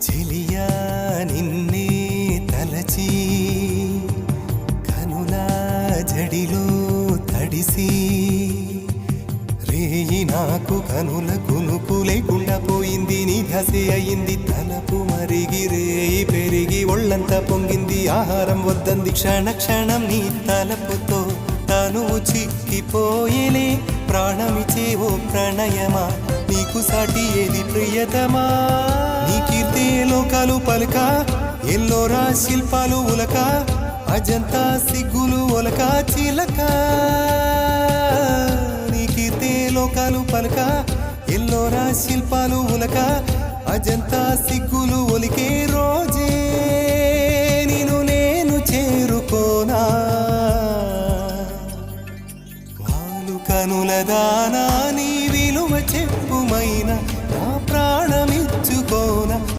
చెలియా నిన్నే తలచి కనుల జడిలో తడిసి రేయి నాకు కనుల కునుకు లేకుండా పోయింది నీ ధ్యాసే అయింది తలపు మరిగి రేయి పెరిగి ఒళ్ళంతా పొంగింది ఆహారం వద్దంది క్షణ క్షణం నీ తలపుతో తనువు చిక్కిపోయేనే ప్రాణమిచే ఓ ప్రణయమా నీకు సాటి ఏది ప్రియతమా నీ కీర్తే లోకాలు పలుక ఎల్లోరా శిల్పాలు ఉలక అజంతా సిగ్గులు ఒలక చిలక నీ కీర్తే లోకాలు పలుక ఎల్లోరా శిల్పాలు ఉలక అజంతా సిగ్గులు ఒలికే రోజే నిన్ను నేను చేరుకోనా వాలు కనుల దానా